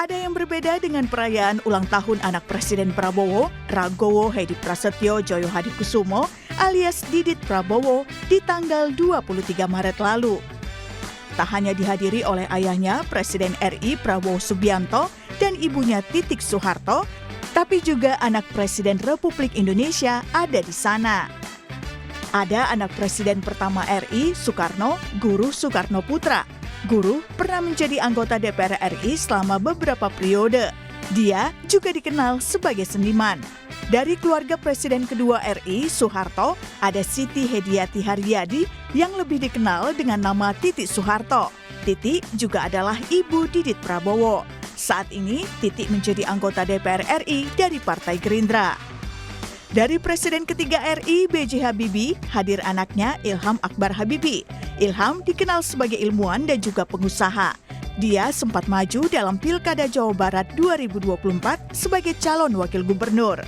Ada yang berbeda dengan perayaan ulang tahun anak Presiden Prabowo, Ragowo Hedi Prasetyo Joyo Hadikusumo alias Didit Prabowo di tanggal 23 Maret lalu. Tak hanya dihadiri oleh ayahnya Presiden RI Prabowo Subianto dan ibunya Titik Soeharto, tapi juga anak Presiden Republik Indonesia ada di sana. Ada anak Presiden pertama RI, Soekarno, Guru Soekarno Putra. Guru pernah menjadi anggota DPR RI selama beberapa periode. Dia juga dikenal sebagai seniman. Dari keluarga Presiden kedua RI, Soeharto, ada Siti Hediati Haryadi yang lebih dikenal dengan nama Titik Soeharto. Titik juga adalah ibu Didit Prabowo. Saat ini, Titik menjadi anggota DPR RI dari Partai Gerindra. Dari Presiden ketiga RI, B.J. Habibie, hadir anaknya Ilham Akbar Habibie. Ilham dikenal sebagai ilmuwan dan juga pengusaha. Dia sempat maju dalam Pilkada Jawa Barat 2024 sebagai calon wakil gubernur.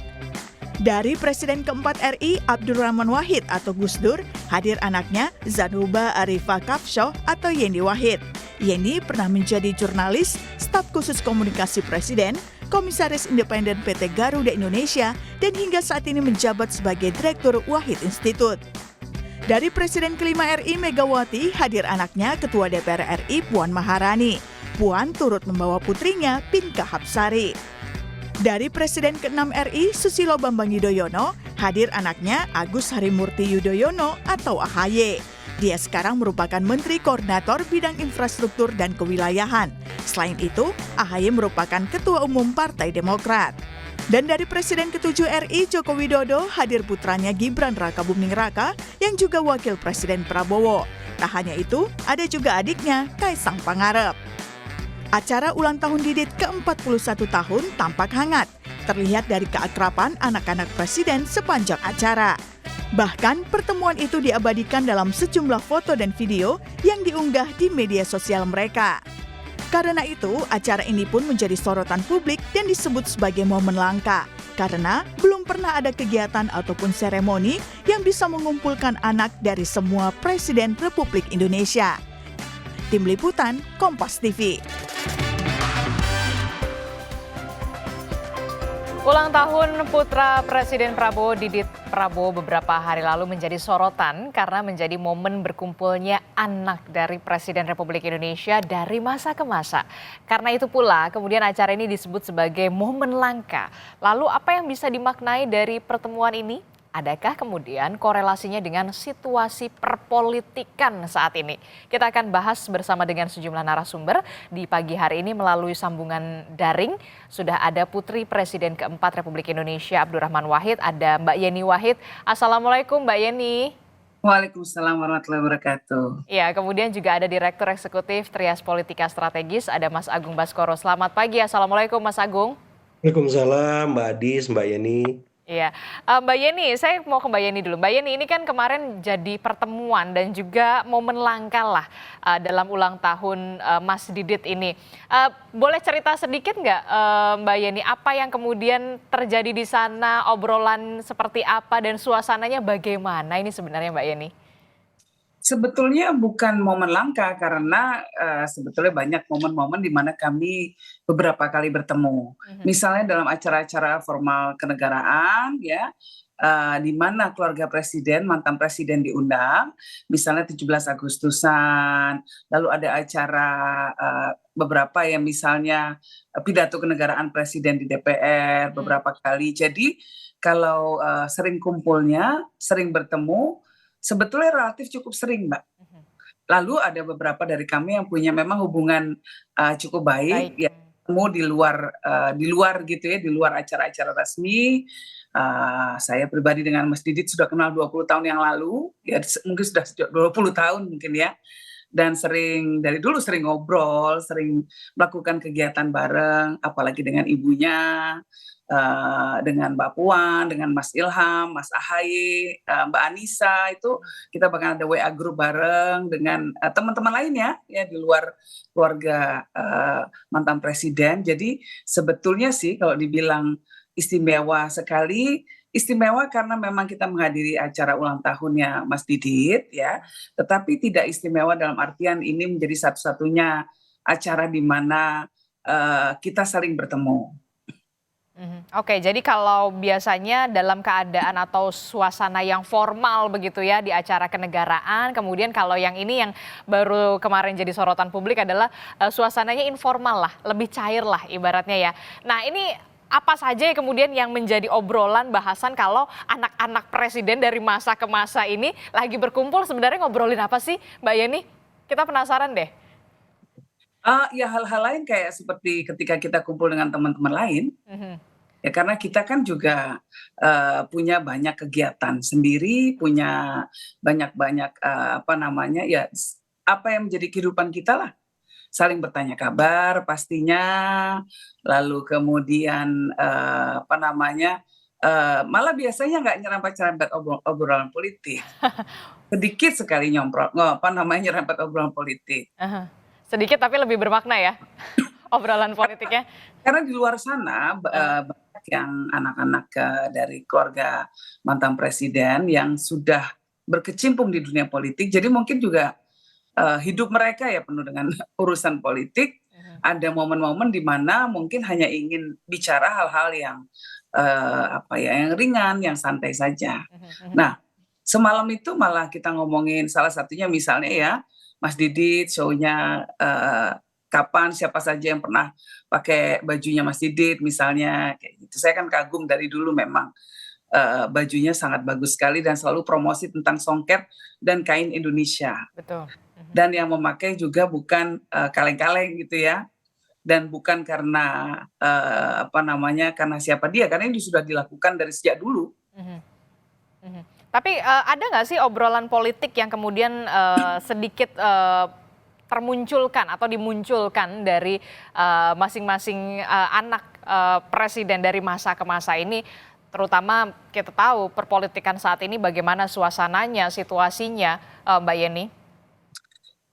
Dari Presiden keempat RI, Abdurrahman Wahid atau Gus Dur, hadir anaknya Zanuba Arifah Kafshoh atau Yeni Wahid. Yeni pernah menjadi jurnalis, staf khusus komunikasi Presiden, Komisaris Independen PT Garuda Indonesia, dan hingga saat ini menjabat sebagai Direktur Wahid Institute. Dari Presiden kelima RI Megawati, hadir anaknya Ketua DPR RI Puan Maharani. Puan turut membawa putrinya Pinka Hapsari. Dari Presiden ke-6 RI Susilo Bambang Yudhoyono, hadir anaknya Agus Harimurti Yudhoyono atau AHY. Dia sekarang merupakan Menteri Koordinator Bidang Infrastruktur dan Kewilayahan. Selain itu, AHY merupakan Ketua Umum Partai Demokrat. Dan dari Presiden ke-7 RI Joko Widodo, hadir putranya Gibran Rakabuming Raka yang juga Wakil Presiden Prabowo. Tak hanya itu, ada juga adiknya Kaisang Pangarep. Acara ulang tahun Didit ke-41 tahun tampak hangat. Terlihat dari keakraban anak-anak Presiden sepanjang acara. Bahkan pertemuan itu diabadikan dalam sejumlah foto dan video yang diunggah di media sosial mereka. Karena itu, acara ini pun menjadi sorotan publik dan disebut sebagai momen langka. Karena belum pernah ada kegiatan ataupun seremoni yang bisa mengumpulkan anak dari semua Presiden Republik Indonesia. Tim Liputan, Kompas TV. Ulang tahun putra Presiden Prabowo, Didit Prabowo, beberapa hari lalu menjadi sorotan karena menjadi momen berkumpulnya anak dari Presiden Republik Indonesia dari masa ke masa. Karena itu pula kemudian acara ini disebut sebagai momen langka. Lalu apa yang bisa dimaknai dari pertemuan ini? Adakah kemudian korelasinya dengan situasi perpolitikan saat ini? Kita akan bahas bersama dengan sejumlah narasumber di pagi hari ini melalui sambungan daring. Sudah ada Putri Presiden keempat Republik Indonesia Abdurrahman Wahid, ada Mbak Yeni Wahid. Assalamualaikum Mbak Yeni. Waalaikumsalam warahmatullahi wabarakatuh. Ya, kemudian juga ada Direktur Eksekutif Trias Politika Strategis, ada Mas Agung Baskoro. Selamat pagi, Assalamualaikum Mas Agung. Waalaikumsalam Mbak Adis, Mbak Yeni. Iya, Mbak Yeni, saya mau ke Mbak Yeni dulu. Mbak Yeni, ini kan kemarin jadi pertemuan dan juga momen langka lah dalam ulang tahun Mas Didit ini. Boleh cerita sedikit nggak Mbak Yeni, apa yang kemudian terjadi di sana, obrolan seperti apa dan suasananya bagaimana ini sebenarnya Mbak Yeni? Sebetulnya bukan momen langka karena sebetulnya banyak momen-momen di mana kami beberapa kali bertemu. Misalnya dalam acara-acara formal kenegaraan ya, di mana keluarga presiden, mantan presiden diundang, misalnya 17 Agustusan, lalu ada acara beberapa yang misalnya pidato kenegaraan presiden di DPR beberapa kali. Jadi kalau sering kumpulnya, sering bertemu, sebetulnya relatif cukup sering, Mbak. Lalu ada beberapa dari kami yang punya memang hubungan cukup baik, ya ketemu di luar gitu ya, di luar acara-acara resmi. Saya pribadi dengan Mas Didit sudah kenal 20 tahun yang lalu, ya mungkin sudah 20 tahun mungkin ya. Dan dari dulu sering ngobrol, sering melakukan kegiatan bareng, apalagi dengan ibunya, dengan Mbak Puan, dengan Mas Ilham, Mas AHY, Mbak Anissa, itu kita bahkan ada WA group bareng dengan teman-teman lainnya ya di luar keluarga mantan presiden. Jadi sebetulnya sih kalau dibilang istimewa sekali, istimewa karena memang kita menghadiri acara ulang tahunnya Mas Didit ya, tetapi tidak istimewa dalam artian ini menjadi satu-satunya acara di mana kita saling bertemu. Oke, jadi kalau biasanya dalam keadaan atau suasana yang formal begitu ya di acara kenegaraan, kemudian kalau yang ini yang baru kemarin jadi sorotan publik adalah suasananya informal lah, lebih cair lah ibaratnya ya. Nah ini apa saja ya kemudian yang menjadi obrolan bahasan kalau anak-anak presiden dari masa ke masa ini lagi berkumpul sebenarnya ngobrolin apa sih Mbak Yeni? Kita penasaran deh. Ya hal-hal lain kayak seperti ketika kita kumpul dengan teman-teman lain, ya karena kita kan juga punya banyak kegiatan sendiri, punya banyak-banyak apa yang menjadi kehidupan kita lah, saling bertanya kabar pastinya, lalu kemudian malah biasanya nggak nyerempet-nyerempet obrolan politik, sedikit sekali nyerempet obrolan politik. Sedikit tapi lebih bermakna ya obrolan politiknya. Karena di luar sana banyak yang anak-anak dari keluarga mantan presiden yang sudah berkecimpung di dunia politik, jadi mungkin juga hidup mereka ya penuh dengan urusan politik. Ada momen-momen di mana mungkin hanya ingin bicara hal-hal yang yang ringan, yang santai saja. Nah, semalam itu malah kita ngomongin salah satunya misalnya ya Mas Didit show-nya kapan, siapa saja yang pernah pakai bajunya Mas Didit misalnya kayak gitu. Saya kan kagum dari dulu memang bajunya sangat bagus sekali dan selalu promosi tentang songket dan kain Indonesia. Betul. Dan yang memakai juga bukan kaleng-kaleng gitu ya. Dan bukan karena karena siapa dia, karena ini sudah dilakukan dari sejak dulu. Tapi ada nggak sih obrolan politik yang kemudian sedikit termunculkan atau dimunculkan dari masing-masing anak presiden dari masa ke masa ini, terutama kita tahu perpolitikan saat ini bagaimana suasananya, situasinya, Mbak Yeni?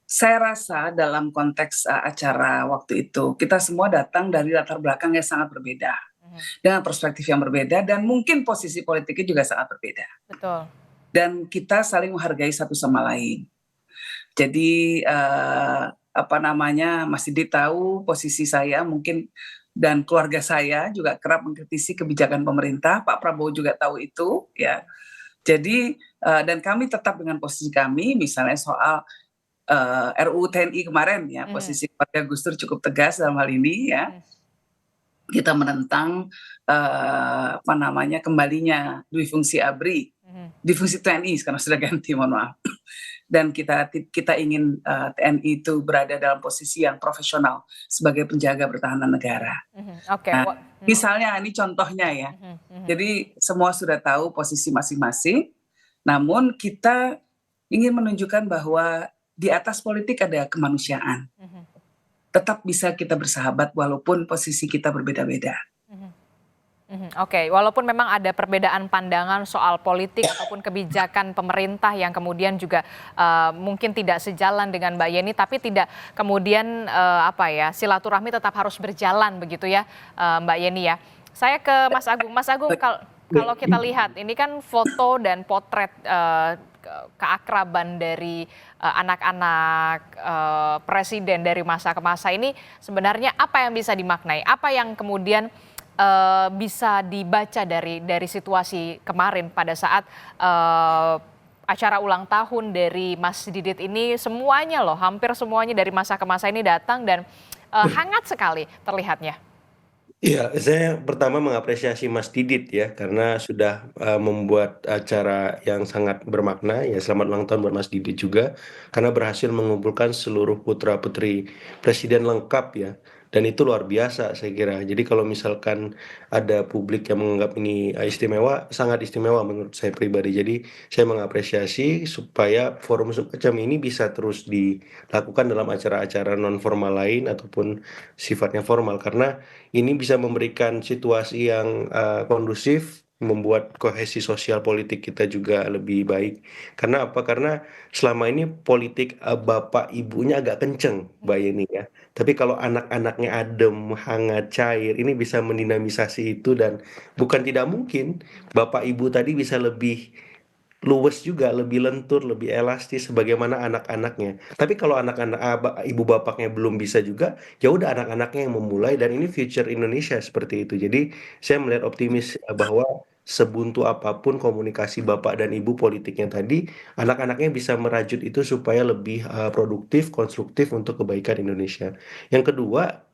Saya rasa dalam konteks acara waktu itu, kita semua datang dari latar belakang yang sangat berbeda. Dengan perspektif yang berbeda dan mungkin posisi politiknya juga sangat berbeda. Betul. Dan kita saling menghargai satu sama lain. Jadi Mas Didi tahu posisi saya mungkin dan keluarga saya juga kerap mengkritisi kebijakan pemerintah. Pak Prabowo juga tahu itu ya. Jadi dan kami tetap dengan posisi kami misalnya soal RUU TNI kemarin ya, posisi keluarga Gus Dur cukup tegas dalam hal ini ya. Kita menentang kembalinya dui fungsi ABRI, di fungsi TNI sekarang sudah ganti, mohon maaf. Dan kita ingin TNI itu berada dalam posisi yang profesional sebagai penjaga pertahanan negara. Nah, misalnya ini contohnya ya. Jadi semua sudah tahu posisi masing-masing, namun kita ingin menunjukkan bahwa di atas politik ada kemanusiaan. Tetap bisa kita bersahabat walaupun posisi kita berbeda-beda. Oke, walaupun memang ada perbedaan pandangan soal politik ataupun kebijakan pemerintah yang kemudian juga mungkin tidak sejalan dengan Mbak Yeni, tapi tidak kemudian silaturahmi tetap harus berjalan begitu ya, Mbak Yeni ya. Saya ke Mas Agung. Mas Agung, kalau kita lihat ini kan foto dan potret keakraban dari anak-anak presiden dari masa ke masa ini sebenarnya apa yang bisa dimaknai? Apa yang kemudian bisa dibaca dari situasi kemarin pada saat acara ulang tahun dari Mas Didit ini, semuanya loh, hampir semuanya dari masa ke masa ini datang dan hangat sekali terlihatnya. Iya, saya pertama mengapresiasi Mas Didit ya, karena sudah membuat acara yang sangat bermakna ya. Selamat ulang tahun buat Mas Didit juga, karena berhasil mengumpulkan seluruh putra-putri presiden lengkap ya. Dan itu luar biasa saya kira. Jadi kalau misalkan ada publik yang menganggap ini istimewa, sangat istimewa menurut saya pribadi. Jadi saya mengapresiasi supaya forum semacam ini bisa terus dilakukan dalam acara-acara non formal lain ataupun sifatnya formal, karena ini bisa memberikan situasi yang kondusif, membuat kohesi sosial politik kita juga lebih baik. Karena apa? Karena selama ini politik bapak ibunya agak kenceng, Mbak Yeni ya. Tapi kalau anak-anaknya adem, hangat, cair, ini bisa mendinamisasi itu, dan bukan tidak mungkin bapak ibu tadi bisa lebih luwes juga, lebih lentur, lebih elastis sebagaimana anak-anaknya. Tapi kalau anak-anak ibu bapaknya belum bisa juga, ya udah anak-anaknya yang memulai dan ini future Indonesia seperti itu. Jadi saya melihat optimis bahwa sebuntu apapun komunikasi bapak dan ibu politiknya tadi, anak-anaknya bisa merajut itu supaya lebih produktif, konstruktif untuk kebaikan Indonesia. Yang kedua,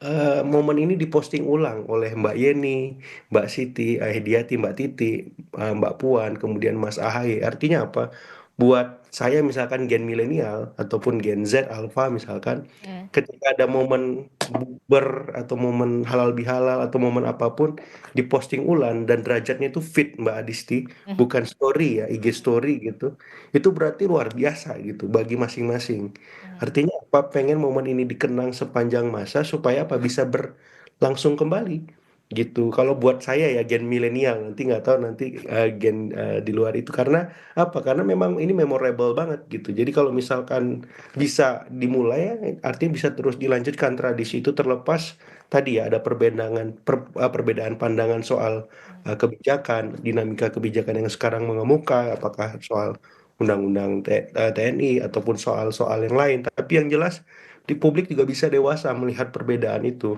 momen ini diposting ulang oleh Mbak Yeni, Mbak Siti, Hediati, Mbak Titi, Mbak Puan, kemudian Mas Ahaye. Artinya apa? Buat saya misalkan gen milenial ataupun gen Z, Alpha misalkan, Hmm. ketika ada momen bukber atau momen halal bihalal atau momen apapun diposting ulang dan derajatnya itu fit Mbak Adisti, Mhm. bukan story ya, IG story gitu. Itu berarti luar biasa gitu bagi masing-masing. Mhm. Artinya apa? Pengen momen ini dikenang sepanjang masa supaya apa bisa berlangsung kembali gitu. Kalau buat saya ya gen milenial, nanti nggak tahu nanti gen di luar itu karena apa? Karena memang ini memorable banget gitu. Jadi kalau misalkan bisa dimulai ya, artinya bisa terus dilanjutkan tradisi itu terlepas tadi ya ada perbedaan pandangan soal kebijakan, dinamika kebijakan yang sekarang mengemuka, apakah soal undang-undang TNI ataupun soal-soal yang lain. Tapi yang jelas di publik juga bisa dewasa melihat perbedaan itu.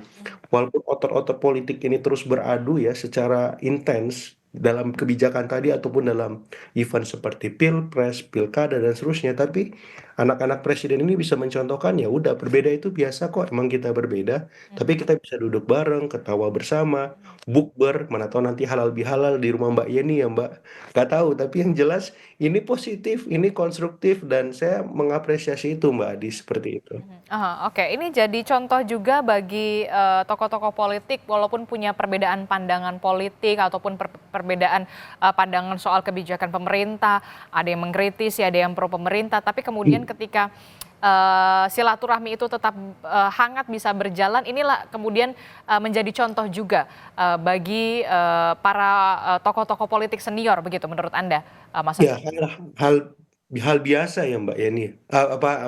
Walaupun otot-otot politik ini terus beradu ya secara intens dalam kebijakan tadi ataupun dalam event seperti pilpres, pilkada dan seterusnya, tapi anak-anak presiden ini bisa mencontohkan ya udah berbeda itu biasa kok, emang kita berbeda, tapi kita bisa duduk bareng, ketawa bersama, bukber, mana tahu nanti halal bihalal di rumah Mbak Yeni ya Mbak, nggak tahu, tapi yang jelas ini positif, ini konstruktif dan saya mengapresiasi itu Mbak Adi seperti itu. Oke, ini jadi contoh juga bagi tokoh-tokoh politik walaupun punya perbedaan pandangan politik ataupun perbedaan pandangan soal kebijakan pemerintah, ada yang mengkritisi, ada yang pro pemerintah, tapi kemudian ketika silaturahmi itu tetap hangat bisa berjalan, inilah kemudian menjadi contoh juga bagi para tokoh-tokoh politik senior begitu menurut Anda, Mas Ya, Agung? hal hal biasa ya Mbak Yani,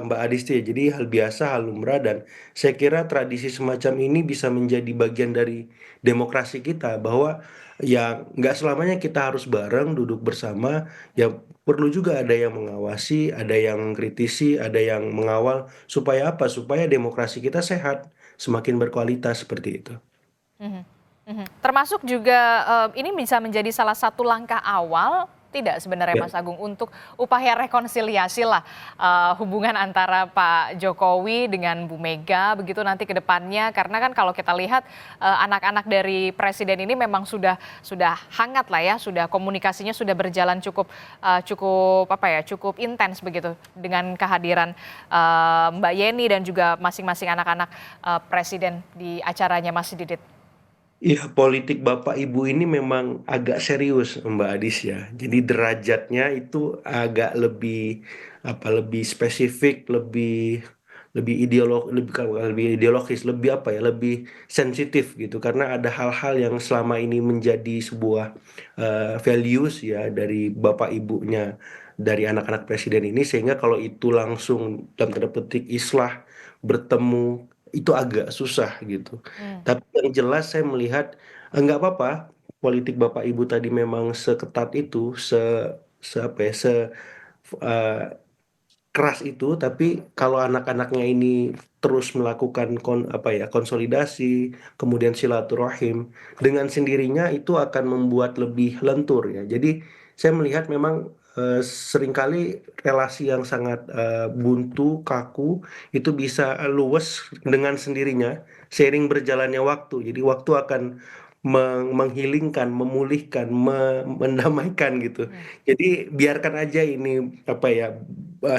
Mbak Adisti. Jadi hal biasa, hal lumrah dan saya kira tradisi semacam ini bisa menjadi bagian dari demokrasi kita bahwa ya nggak selamanya kita harus bareng duduk bersama, ya perlu juga ada yang mengawasi, ada yang mengkritisi, ada yang mengawal supaya apa? Supaya demokrasi kita sehat, semakin berkualitas seperti itu. Mhm, mhm. Termasuk juga, ini bisa menjadi salah satu langkah awal tidak sebenarnya Ya. Mas Agung untuk upaya rekonsiliasi lah, hubungan antara Pak Jokowi dengan Bu Mega begitu nanti ke depannya karena kan kalau kita lihat, anak-anak dari presiden ini memang sudah hangat lah ya, sudah komunikasinya sudah berjalan cukup, cukup apa ya, cukup intens begitu dengan kehadiran, Mbak Yeni dan juga masing-masing anak-anak, presiden di acaranya Mas Didit. Iya, politik Bapak Ibu ini memang agak serius, Mbak Adis ya. Jadi derajatnya itu agak lebih apa lebih spesifik, lebih lebih lebih ideologis, lebih apa ya, lebih sensitif gitu karena ada hal-hal yang selama ini menjadi sebuah values ya dari Bapak Ibunya dari anak-anak presiden ini sehingga kalau itu langsung dalam tanda petik islah bertemu itu agak susah gitu. Mmm. Tapi yang jelas saya melihat nggak apa-apa politik Bapak Ibu tadi memang seketat itu, se apa ya, eh, keras itu, tapi kalau anak-anaknya ini terus melakukan apa ya konsolidasi, kemudian silaturahim dengan sendirinya itu akan membuat lebih lentur ya. Jadi saya melihat memang seringkali relasi yang sangat buntu, kaku itu bisa luwes dengan sendirinya seiring berjalannya waktu. Jadi waktu akan menghilingkan, memulihkan, mendamaikan gitu. Mhm. Jadi biarkan aja ini apa ya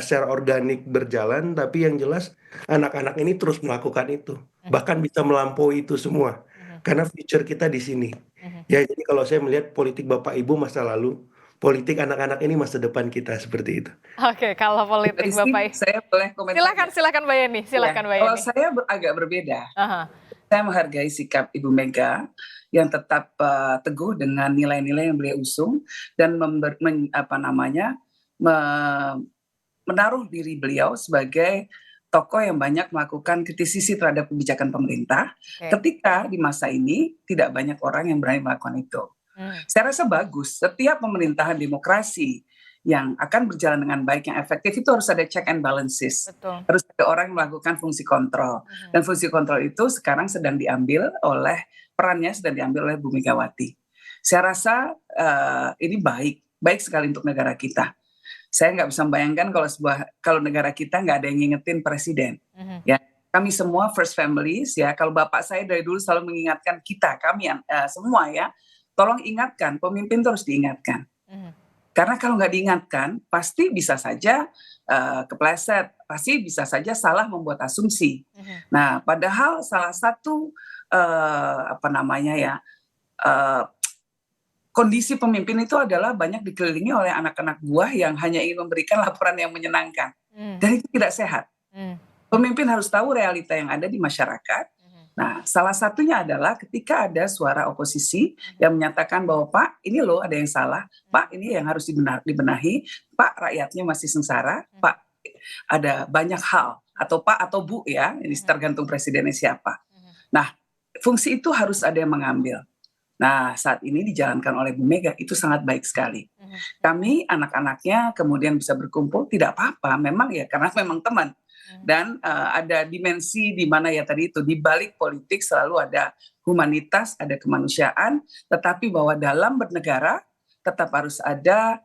secara organik berjalan, tapi yang jelas anak-anak ini terus melakukan itu, Mhm. bahkan bisa melampaui itu semua, Mhm. karena future kita di sini. Mhm. Ya, jadi kalau saya melihat politik Bapak Ibu masa lalu, politik anak-anak ini masa depan kita seperti itu. Oke, kalau Mbak politik Disti, Bapak saya boleh komentar silakan nggak? silakan Mbak Yeni Ya, silakan Mbak kalau Yeni. saya agak berbeda. Aha. Saya menghargai sikap Ibu Mega yang tetap teguh dengan nilai-nilai yang beliau usung dan apa namanya menaruh diri beliau sebagai tokoh yang banyak melakukan kritisisi terhadap kebijakan pemerintah Oke. ketika di masa ini tidak banyak orang yang berani melakukan itu. Mmm. Saya rasa bagus setiap pemerintahan demokrasi yang akan berjalan dengan baik, yang efektif, itu harus ada check and balances. Betul. Harus ada orang yang melakukan fungsi kontrol. Dan fungsi kontrol itu sekarang sedang diambil oleh, perannya sedang diambil oleh Bu Megawati. Saya rasa ini baik sekali untuk negara kita. Saya nggak bisa membayangkan kalau negara kita nggak ada yang ngingetin presiden. Ya, kami semua first families ya. Kalau bapak saya dari dulu selalu mengingatkan kita, kami semua ya, tolong ingatkan, pemimpin itu harus diingatkan. Karena kalau nggak diingatkan, pasti bisa saja kepleset, pasti bisa saja salah membuat asumsi. Nah, padahal salah satu kondisi pemimpin itu adalah banyak dikelilingi oleh anak-anak buah yang hanya ingin memberikan laporan yang menyenangkan. Dan itu tidak sehat. Pemimpin harus tahu realita yang ada di masyarakat. Nah, salah satunya adalah ketika ada suara oposisi yang menyatakan bahwa Pak, ini loh ada yang salah, Pak ini yang harus dibenahi, Pak rakyatnya masih sengsara, Pak ada banyak hal, atau Pak atau Bu ya, ini tergantung presidennya siapa. Nah, fungsi itu harus ada yang mengambil. Nah, saat ini dijalankan oleh Bu Mega, itu sangat baik sekali. Kami anak-anaknya kemudian bisa berkumpul, tidak apa-apa, memang ya karena memang teman. Dan ada dimensi di mana ya tadi itu, di balik politik selalu ada humanitas, ada kemanusiaan, tetapi bahwa dalam bernegara tetap harus ada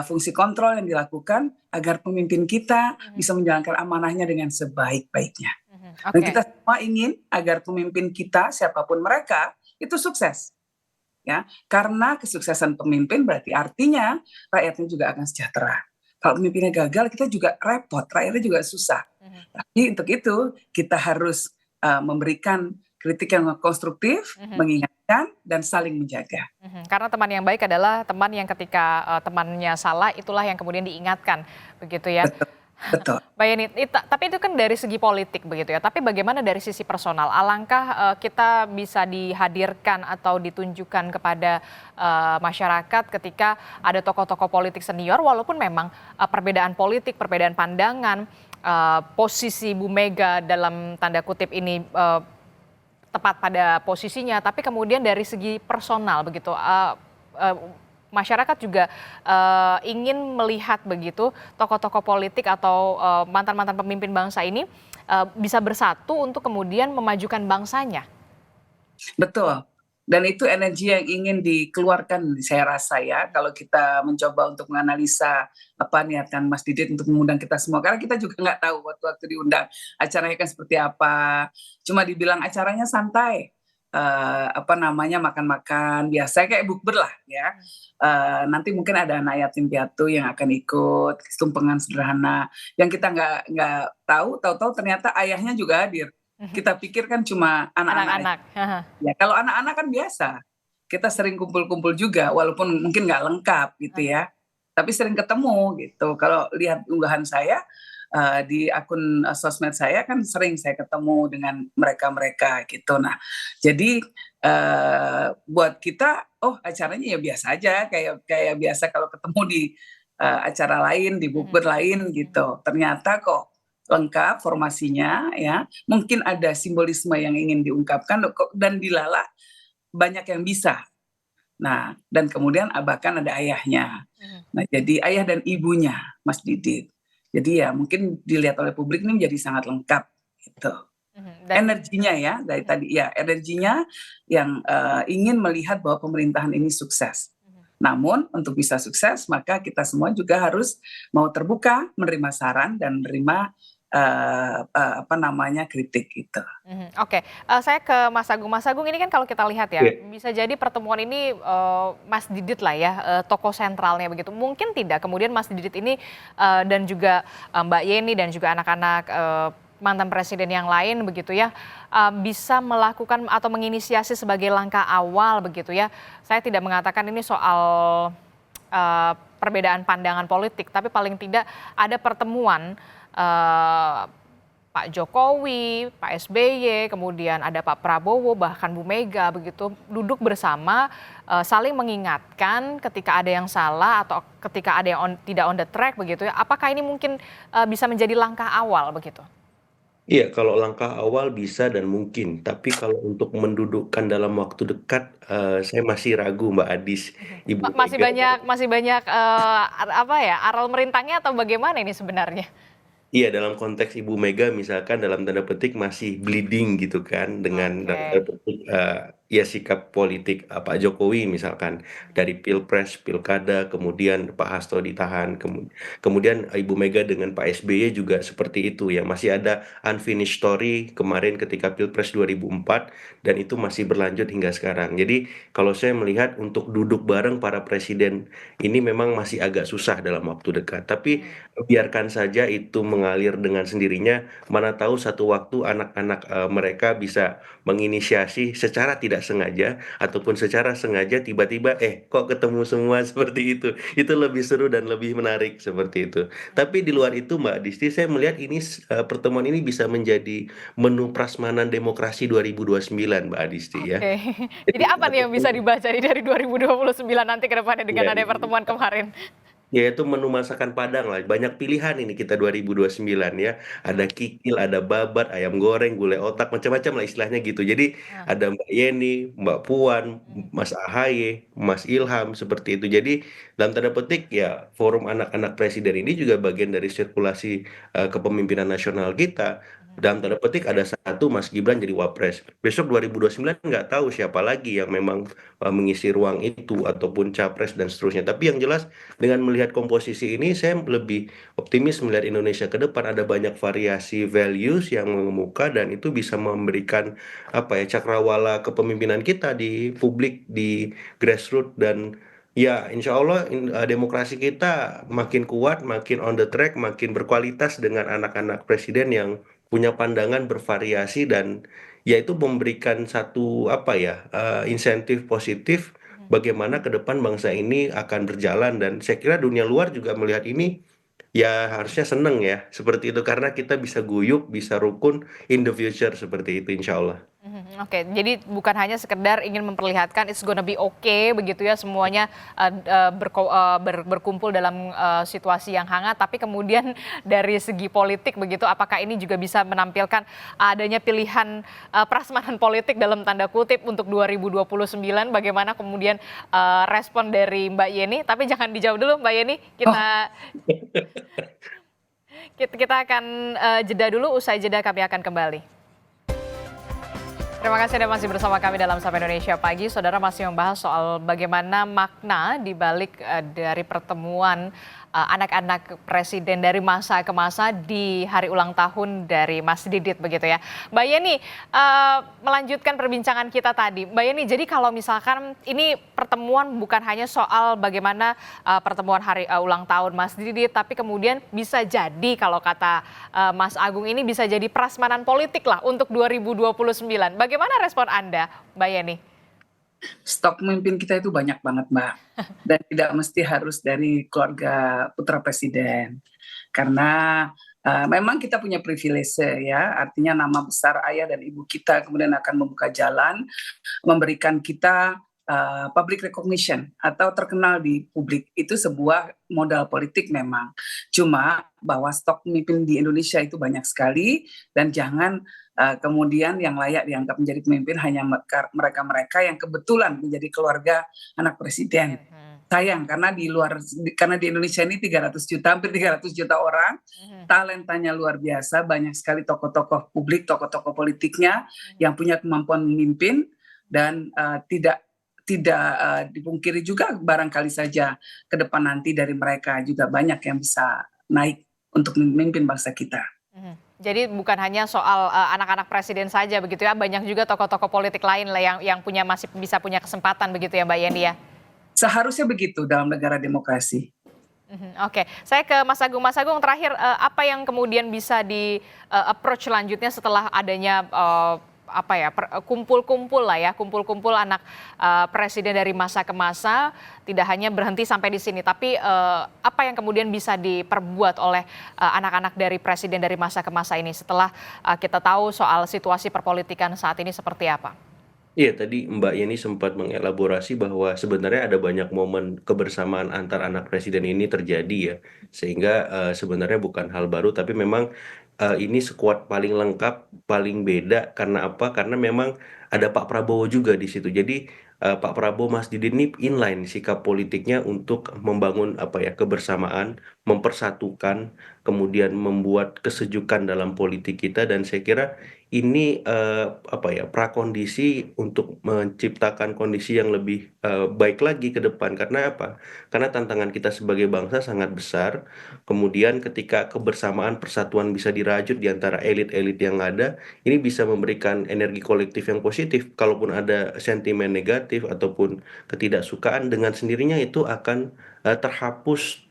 fungsi kontrol yang dilakukan agar pemimpin kita bisa menjalankan amanahnya dengan sebaik-baiknya. Dan kita semua ingin agar pemimpin kita, siapapun mereka, itu sukses. Ya, karena kesuksesan pemimpin berarti artinya rakyatnya juga akan sejahtera. Kalau pemimpinnya gagal, kita juga repot, rakyatnya juga susah. Tapi untuk itu kita harus memberikan kritik yang konstruktif, mengingatkan, dan saling menjaga. Karena teman yang baik adalah teman yang ketika temannya salah, itulah yang kemudian diingatkan, begitu ya. Betul. Mbak Yeni, tapi itu kan dari segi politik begitu ya. Tapi bagaimana dari sisi personal? Alangkah kita bisa dihadirkan atau ditunjukkan kepada masyarakat ketika ada tokoh-tokoh politik senior, walaupun memang perbedaan politik, perbedaan pandangan, posisi Bu Mega dalam tanda kutip ini tepat pada posisinya, tapi kemudian dari segi personal begitu. Masyarakat juga ingin melihat begitu tokoh-tokoh politik atau mantan-mantan pemimpin bangsa ini bisa bersatu untuk kemudian memajukan bangsanya. Betul. Dan itu energi yang ingin dikeluarkan, saya rasa ya, kalau kita mencoba untuk menganalisa apa niatan Mas Didit untuk mengundang kita semua. Karena kita juga nggak tahu waktu-waktu diundang acaranya kan seperti apa. Cuma dibilang acaranya santai. Makan-makan biasa kayak bukber lah ya. Nanti mungkin ada anak yatim piatu yang akan ikut, tumpengan sederhana yang kita nggak tahu ternyata ayahnya juga hadir. Kita pikir kan cuma anak-anak. Ya kalau anak-anak kan biasa, kita sering kumpul-kumpul juga walaupun mungkin nggak lengkap gitu ya, tapi sering ketemu gitu. Kalau lihat unggahan saya di akun sosmed saya kan sering saya ketemu dengan mereka gitu. Nah, jadi buat kita, acaranya ya biasa aja, kayak biasa kalau ketemu di acara lain, di bukber lain gitu. Ternyata kok lengkap formasinya ya. Mungkin ada simbolisme yang ingin diungkapkan dan dilala banyak yang bisa. Nah, dan kemudian bahkan ada ayahnya. Nah, jadi ayah dan ibunya Mas Didit. Jadi ya mungkin dilihat oleh publik ini menjadi sangat lengkap gitu. Energinya ya dari tadi ya, energinya yang ingin melihat bahwa pemerintahan ini sukses. Namun untuk bisa sukses maka kita semua juga harus mau terbuka, menerima saran dan menerima kritik gitu. Oke, saya ke Mas Agung. Mas Agung, ini kan kalau kita lihat ya, bisa jadi pertemuan ini Mas Didit lah ya, tokoh sentralnya begitu. Mungkin tidak kemudian Mas Didit ini dan juga Mbak Yeni dan juga anak-anak mantan presiden yang lain begitu ya, bisa melakukan atau menginisiasi sebagai langkah awal begitu ya. Saya tidak mengatakan ini soal perbedaan pandangan politik, tapi paling tidak ada pertemuan Pak Jokowi, Pak SBY, kemudian ada Pak Prabowo, bahkan Bu Mega begitu, duduk bersama saling mengingatkan ketika ada yang salah atau ketika ada yang tidak on the track begitu ya. Apakah ini mungkin bisa menjadi langkah awal begitu? Iya, kalau langkah awal bisa dan mungkin, tapi kalau untuk mendudukkan dalam waktu dekat, saya masih ragu Mbak Adis, Mhm. Ibu Masih Mega. banyak masih banyak, apa ya, aral merintangnya atau bagaimana ini sebenarnya? Iya, dalam konteks Ibu Mega misalkan dalam tanda petik masih bleeding gitu kan dengan dalam tanda Oke. petik ya sikap politik Pak Jokowi misalkan dari Pilpres, Pilkada, kemudian Pak Hasto ditahan, kemudian Ibu Mega dengan Pak SBY juga seperti itu ya masih ada unfinished story kemarin ketika Pilpres 2004 dan itu masih berlanjut hingga sekarang. Jadi kalau saya melihat untuk duduk bareng para presiden ini memang masih agak susah dalam waktu dekat. Tapi Mhm. biarkan saja itu mengalir dengan sendirinya, mana tahu satu waktu anak-anak mereka bisa menginisiasi secara tidak sengaja ataupun secara sengaja tiba-tiba kok ketemu semua seperti itu. Itu lebih seru dan lebih menarik seperti itu. Tapi di luar itu Mbak Disti, saya melihat ini pertemuan ini bisa menjadi menu prasmanan demokrasi 2029 Mbak Disti ya. Oke. Jadi Jadi apa nih yang bisa dibaca nih dari 2029 nanti ke depannya ya, dengan adanya pertemuan kemarin? yaitu menu masakan Padang lah. Banyak pilihan ini kita 2029 ya. Ada kikil, ada babat, ayam goreng, gulai otak, macam-macam lah istilahnya gitu. Jadi Nah, ada Mbak Yeni, Mbak Puan, Mas Ahaye, Mas Ilham seperti itu. Jadi dalam tanda petik ya forum anak-anak presiden ini juga bagian dari sirkulasi kepemimpinan nasional kita. Dalam tanda petik ada satu Mas Gibran jadi wapres. Besok 2029 nggak tahu siapa lagi yang memang mengisi ruang itu ataupun capres dan seterusnya. Tapi yang jelas dengan melihat komposisi ini, saya lebih optimis melihat Indonesia ke depan ada banyak variasi values yang mengemuka dan itu bisa memberikan apa ya cakrawala kepemimpinan kita di publik, di grassroots dan ya insya Allah demokrasi kita makin kuat, makin on the track, makin berkualitas dengan anak-anak presiden yang punya pandangan bervariasi dan yaitu memberikan satu apa ya insentif positif bagaimana ke depan bangsa ini akan berjalan dan saya kira dunia luar juga melihat ini ya harusnya seneng ya seperti itu karena kita bisa guyup, bisa rukun in the future seperti itu insya Allah. Oke, jadi bukan hanya sekedar ingin memperlihatkan it's gonna be okay begitu ya semuanya berkumpul dalam situasi yang hangat, tapi kemudian dari segi politik begitu, apakah ini juga bisa menampilkan adanya pilihan prasmanan politik dalam tanda kutip untuk 2029? Bagaimana kemudian respon dari Mbak Yeni? Tapi jangan dijawab dulu Mbak Yeni, Oh, kita akan jeda dulu, usai jeda kami akan kembali. Terima kasih Anda masih bersama kami dalam Sapa Indonesia Pagi. Saudara masih membahas soal bagaimana makna di balik dari pertemuan anak-anak presiden dari masa ke masa di hari ulang tahun dari Mas Didit begitu ya. Mbak Yeni, melanjutkan perbincangan kita tadi. Mbak Yeni, jadi kalau misalkan ini pertemuan bukan hanya soal bagaimana pertemuan hari ulang tahun Mas Didit, tapi kemudian bisa jadi kalau kata Mas Agung ini bisa jadi prasmanan politik lah untuk 2029. Bagaimana respon Anda, Mbak Yeni? stok pemimpin kita itu banyak banget, Mbak. Dan tidak mesti harus dari keluarga putra presiden. Karena memang kita punya privilege ya, artinya nama besar ayah dan ibu kita kemudian akan membuka jalan, memberikan kita public recognition atau terkenal di publik. Itu sebuah modal politik memang. Cuma bahwa stok pemimpin di Indonesia itu banyak sekali dan jangan kemudian yang layak dianggap menjadi pemimpin hanya mereka-mereka yang kebetulan menjadi keluarga anak presiden. Sayang karena karena di Indonesia ini 300 juta, hampir 300 juta orang, talentanya luar biasa, banyak sekali tokoh-tokoh publik, tokoh-tokoh politiknya yang punya kemampuan memimpin dan tidak dipungkiri juga barangkali saja ke depan nanti dari mereka juga banyak yang bisa naik untuk memimpin bangsa kita. Jadi bukan hanya soal anak-anak presiden saja begitu ya, banyak juga tokoh-tokoh politik lain lah yang masih bisa punya kesempatan begitu ya Mbak Yeni ya. Seharusnya begitu dalam negara demokrasi. Oke, saya ke Mas Agung. Mas Agung, terakhir apa yang kemudian bisa di approach selanjutnya setelah adanya kumpul-kumpul lah ya, kumpul-kumpul anak presiden dari masa ke masa, tidak hanya berhenti sampai di sini, tapi apa yang kemudian bisa diperbuat oleh anak-anak dari presiden dari masa ke masa ini setelah kita tahu soal situasi perpolitikan saat ini seperti apa? Iya, tadi Mbak Yeni sempat mengelaborasi bahwa sebenarnya ada banyak momen kebersamaan antar anak presiden ini terjadi ya, sehingga sebenarnya bukan hal baru, tapi memang ini skuad paling lengkap, paling beda karena apa? Karena memang ada Pak Prabowo juga di situ. Jadi Pak Prabowo, Mas Didit ini inline sikap politiknya untuk membangun apa ya kebersamaan, mempersatukan, kemudian membuat kesejukan dalam politik kita dan saya kira ini apa ya prakondisi untuk menciptakan kondisi yang lebih baik lagi ke depan karena apa? Karena tantangan kita sebagai bangsa sangat besar. Kemudian ketika kebersamaan persatuan bisa dirajut di antara elit-elit yang ada, ini bisa memberikan energi kolektif yang positif. Kalaupun ada sentimen negatif ataupun ketidaksukaan, dengan sendirinya itu akan terhapus,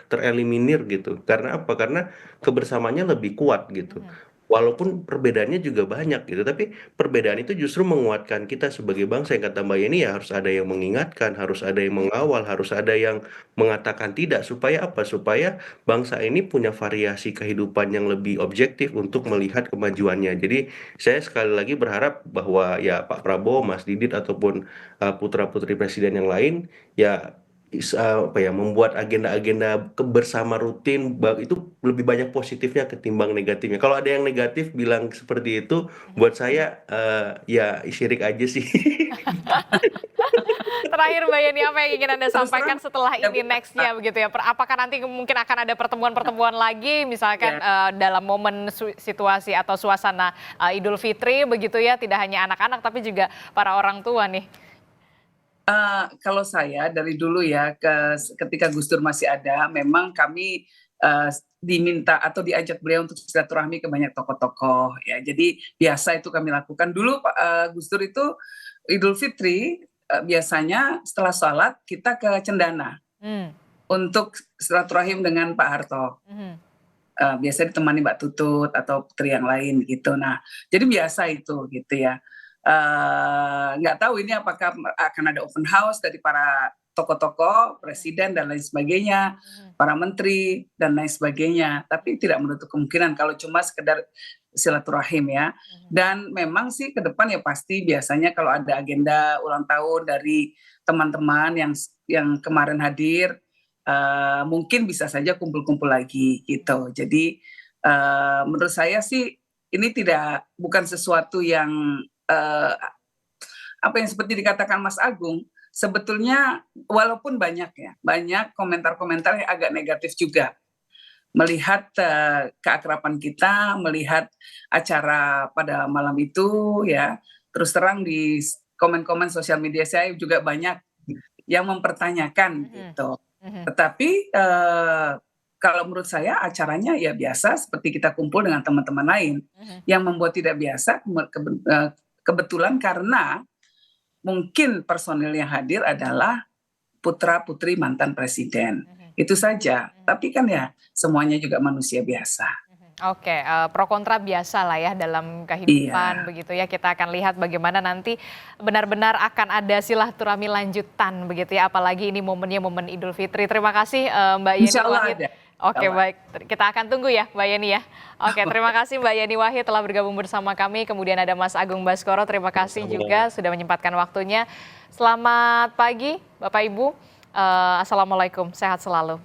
tereliminir gitu. Karena apa? Karena kebersamaannya lebih kuat gitu. Walaupun perbedaannya juga banyak gitu, tapi perbedaan itu justru menguatkan kita sebagai bangsa. Yang kata Mbak Yeni ya harus ada yang mengingatkan, harus ada yang mengawal, harus ada yang mengatakan tidak supaya apa? Supaya bangsa ini punya variasi kehidupan yang lebih objektif untuk melihat kemajuannya. Jadi saya sekali lagi berharap bahwa ya Pak Prabowo, Mas Didit ataupun putra-putri presiden yang lain ya apa ya membuat agenda-agenda kebersama rutin itu lebih banyak positifnya ketimbang negatifnya. Kalau ada yang negatif bilang seperti itu, buat saya ya syirik aja sih. Terakhir Mbak Yeni, apa yang ingin Anda Terus sampaikan terang, setelah ya, ini next-nya begitu ya? Apakah nanti mungkin akan ada pertemuan-pertemuan lagi misalkan dalam momen situasi atau suasana Idul Fitri begitu ya, tidak hanya anak-anak tapi juga para orang tua nih. Kalau saya dari dulu ya, ketika Gus Dur masih ada, memang kami diminta atau diajak beliau untuk silaturahmi ke banyak tokoh-tokoh ya. Jadi biasa itu kami lakukan. Dulu Pak Gus Dur itu Idul Fitri biasanya setelah sholat kita ke Cendana Hmm. untuk silaturahim dengan Pak Harto. Mhm. Biasanya ditemani Mbak Tutut atau putri yang lain gitu. Nah, jadi biasa itu gitu ya. Nggak tahu ini apakah akan ada open house dari para tokoh-tokoh, presiden dan lain sebagainya, para menteri dan lain sebagainya. Tapi tidak menutup kemungkinan kalau cuma sekedar silaturahim ya. Dan memang sih ke depan ya pasti biasanya kalau ada agenda ulang tahun dari teman-teman yang kemarin hadir, mungkin bisa saja kumpul-kumpul lagi gitu. Jadi menurut saya sih ini bukan sesuatu yang apa yang seperti dikatakan Mas Agung, sebetulnya walaupun banyak komentar-komentar yang agak negatif juga melihat keakraban kita, melihat acara pada malam itu ya. Terus terang di komen-komen sosial media saya juga banyak yang mempertanyakan gitu. Tetapi kalau menurut saya acaranya ya biasa seperti kita kumpul dengan teman-teman lain. Yang membuat tidak biasa kebetulan karena mungkin personil yang hadir adalah putra-putri mantan presiden. Itu saja. Tapi kan ya semuanya juga manusia biasa. Oke, pro kontra biasa lah ya dalam kehidupan begitu ya. Kita akan lihat bagaimana nanti benar-benar akan ada silaturahmi lanjutan begitu ya. Apalagi ini momennya momen Idul Fitri. Terima kasih Mbak Yeni Wahid. Oke baik, kita akan tunggu ya Mbak Yeni ya. Oke, terima kasih Mbak Yeni Wahid telah bergabung bersama kami. Kemudian ada Mas Agung Baskoro, terima kasih juga sudah menyempatkan waktunya. Selamat pagi Bapak Ibu, Assalamualaikum, sehat selalu.